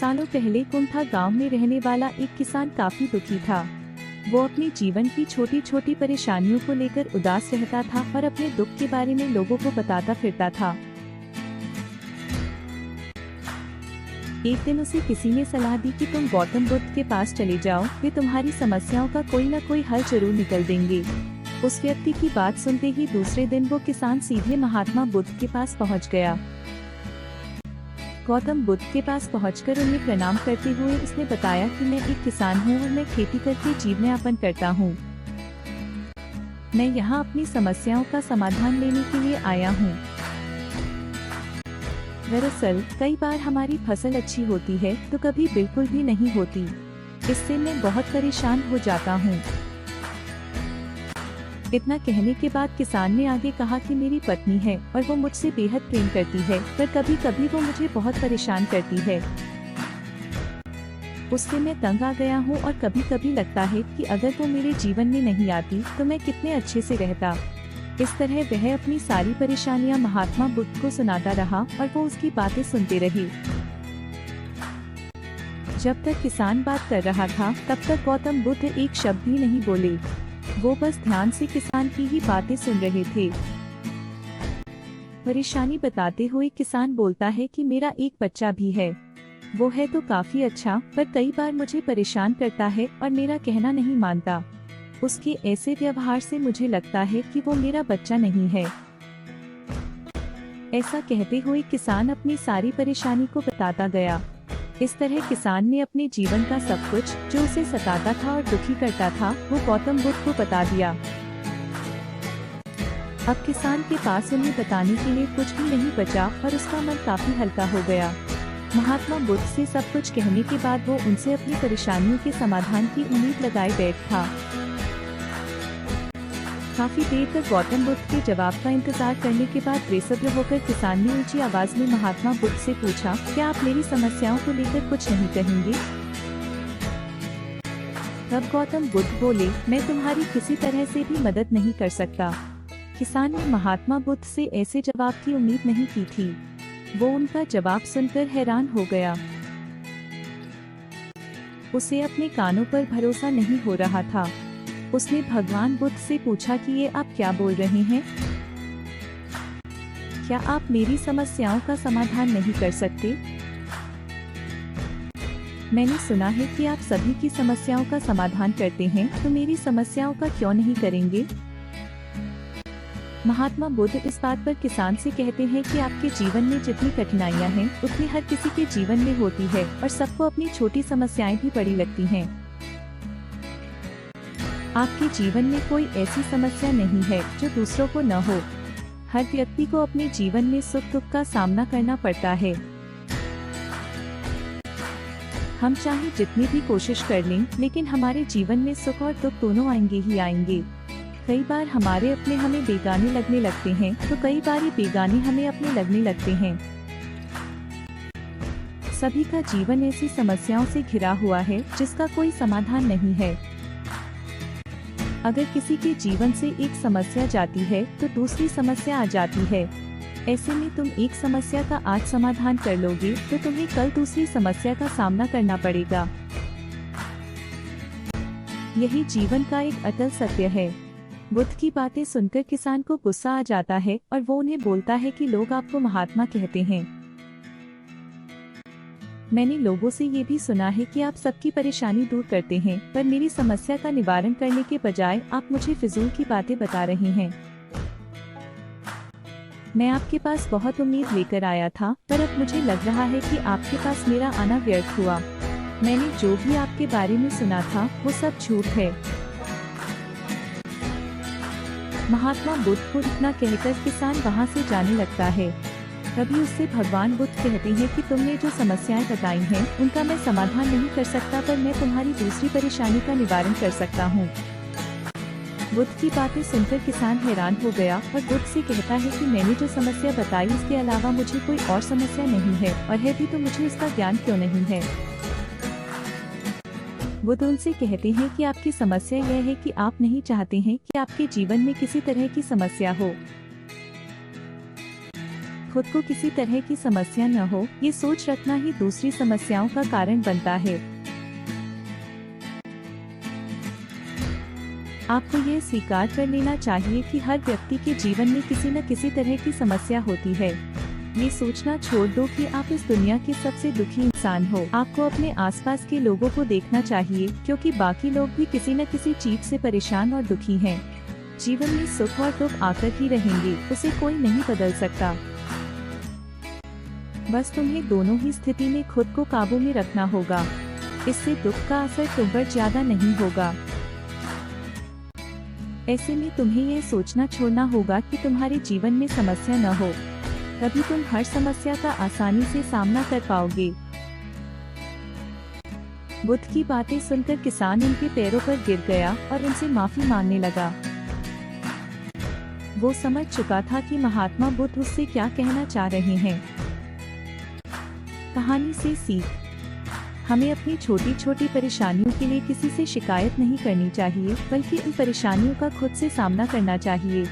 सालों पहले कुंठा गांव में रहने वाला एक किसान काफी दुखी था। वो अपने जीवन की छोटी छोटी परेशानियों को लेकर उदास रहता था और अपने दुख के बारे में लोगों को बताता फिरता था। एक दिन उसे किसी ने सलाह दी कि तुम गौतम बुद्ध के पास चले जाओ, वे तुम्हारी समस्याओं का कोई न कोई हल जरूर निकल देंगे। उस व्यक्ति की बात सुनते ही दूसरे दिन वो किसान सीधे महात्मा बुद्ध के पास पहुंच गया। गौतम बुद्ध के पास पहुंचकर उन्हें प्रणाम करते हुए उसने बताया कि मैं एक किसान हूँ और मैं खेती करके जीवनयापन करता हूँ। मैं यहाँ अपनी समस्याओं का समाधान लेने के लिए आया हूँ। दरअसल कई बार हमारी फसल अच्छी होती है तो कभी बिल्कुल भी नहीं होती। इससे मैं बहुत परेशान हो जाता हूँ। इतना कहने के बाद किसान ने आगे कहा कि मेरी पत्नी है और वो मुझसे बेहद प्रेम करती है, पर कभी कभी वो मुझे बहुत परेशान करती है। उससे मैं तंग आ गया हूँ और कभी कभी लगता है कि अगर वो मेरे जीवन में नहीं आती तो मैं कितने अच्छे से रहता। इस तरह वह अपनी सारी परेशानियाँ महात्मा बुद्ध को सुनाता रहा और वो उसकी बातें सुनते रहे। जब तक किसान बात कर रहा था तब तक गौतम बुद्ध एक शब्द भी नहीं बोले। वो बस ध्यान से किसान की ही बातें सुन रहे थे। परेशानी बताते हुए किसान बोलता है कि मेरा एक बच्चा भी है। वो है तो काफी अच्छा, पर कई बार मुझे परेशान करता है और मेरा कहना नहीं मानता। उसके ऐसे व्यवहार से मुझे लगता है कि वो मेरा बच्चा नहीं है। ऐसा कहते हुए किसान अपनी सारी परेशानी को बताता गया। इस तरह किसान ने अपने जीवन का सब कुछ जो उसे सताता था और दुखी करता था वो गौतम बुद्ध को बता दिया। अब किसान के पास उन्हें बताने के लिए कुछ भी नहीं बचा और उसका मन काफी हल्का हो गया। महात्मा बुद्ध से सब कुछ कहने के बाद वो उनसे अपनी परेशानियों के समाधान की उम्मीद लगाए बैठ था। काफी देर तक गौतम बुद्ध के जवाब का इंतजार करने के बाद बेसब्र होकर किसान ने ऊंची आवाज में महात्मा बुद्ध से पूछा, क्या आप मेरी समस्याओं को लेकर कुछ नहीं कहेंगे? तब गौतम बुद्ध बोले, मैं तुम्हारी किसी तरह से भी मदद नहीं कर सकता। किसान ने महात्मा बुद्ध से ऐसे जवाब की उम्मीद नहीं की थी। वो उनका जवाब सुनकर हैरान हो गया। उसे अपने कानों पर भरोसा नहीं हो रहा था। उसने भगवान बुद्ध से पूछा कि ये आप क्या बोल रहे हैं? क्या आप मेरी समस्याओं का समाधान नहीं कर सकते? मैंने सुना है कि आप सभी की समस्याओं का समाधान करते हैं, तो मेरी समस्याओं का क्यों नहीं करेंगे? महात्मा बुद्ध इस बात पर किसान से कहते हैं कि आपके जीवन में जितनी कठिनाइयां हैं, उतनी हर किसी के जीवन में होती है और सबको अपनी छोटी समस्याएं भी बड़ी लगती हैं। आपके जीवन में कोई ऐसी समस्या नहीं है जो दूसरों को न हो। हर व्यक्ति को अपने जीवन में सुख दुख का सामना करना पड़ता है। हम चाहे जितनी भी कोशिश कर लें, लेकिन हमारे जीवन में सुख और दुख दोनों आएंगे ही आएंगे। कई बार हमारे अपने हमें बेगाने लगने लगते हैं, तो कई बार ये बेगाने हमें अपने लगने लगते हैं। सभी का जीवन ऐसी समस्याओं से घिरा हुआ है जिसका कोई समाधान नहीं है। अगर किसी के जीवन से एक समस्या जाती है तो दूसरी समस्या आ जाती है। ऐसे में तुम एक समस्या का आज समाधान कर लोगे तो तुम्हें कल दूसरी समस्या का सामना करना पड़ेगा। यही जीवन का एक अटल सत्य है। बुद्ध की बातें सुनकर किसान को गुस्सा आ जाता है और वो उन्हें बोलता है कि लोग आपको महात्मा कहते हैं। मैंने लोगों से ये भी सुना है कि आप सबकी परेशानी दूर करते हैं, पर मेरी समस्या का निवारण करने के बजाय आप मुझे फिजूल की बातें बता रहे हैं। मैं आपके पास बहुत उम्मीद लेकर आया था, पर अब मुझे लग रहा है कि आपके पास मेरा आना व्यर्थ हुआ। मैंने जो भी आपके बारे में सुना था वो सब झूठ है। महात्मा बुद्ध को इतना कहकर किसान वहाँ से जाने लगता है। तभी उससे भगवान बुद्ध कहते हैं कि तुमने जो समस्याएं बताई हैं उनका मैं समाधान नहीं कर सकता, पर मैं तुम्हारी दूसरी परेशानी का निवारण कर सकता हूँ। बुद्ध की बातें सुनकर किसान हैरान हो गया और बुद्ध से कहता है कि मैंने जो समस्या बताई इसके अलावा मुझे कोई और समस्या नहीं है, और है भी तो मुझे उसका ज्ञान क्यों नहीं है? बुद्ध उनसे कहते हैं कि आपकी समस्या यह है कि आप नहीं चाहते हैं कि आपके जीवन में किसी तरह की समस्या हो। खुद को किसी तरह की समस्या न हो, ये सोच रखना ही दूसरी समस्याओं का कारण बनता है। आपको ये स्वीकार कर लेना चाहिए कि हर व्यक्ति के जीवन में किसी न किसी तरह की समस्या होती है। ये सोचना छोड़ दो कि आप इस दुनिया के सबसे दुखी इंसान हो। आपको अपने आसपास के लोगों को देखना चाहिए, क्योंकि बाकी लोग भी किसी न किसी चीज से परेशान और दुखी हैं। जीवन में सुख और दुख आकर ही रहेंगे, उसे कोई नहीं बदल सकता। बस तुम्हें दोनों ही स्थिति में खुद को काबू में रखना होगा। इससे दुख का असर तुम पर ज्यादा नहीं होगा। ऐसे में तुम्हें यह सोचना छोड़ना होगा कि तुम्हारे जीवन में समस्या न हो, तभी तुम हर समस्या का आसानी से सामना कर पाओगे। बुद्ध की बातें सुनकर किसान उनके पैरों पर गिर गया और उनसे माफी मांगने लगा। वो समझ चुका था कि महात्मा बुद्ध उससे क्या कहना चाह रहे हैं। कहानी से सीख, हमें अपनी छोटी छोटी परेशानियों के लिए किसी से शिकायत नहीं करनी चाहिए, बल्कि इन परेशानियों का खुद से सामना करना चाहिए।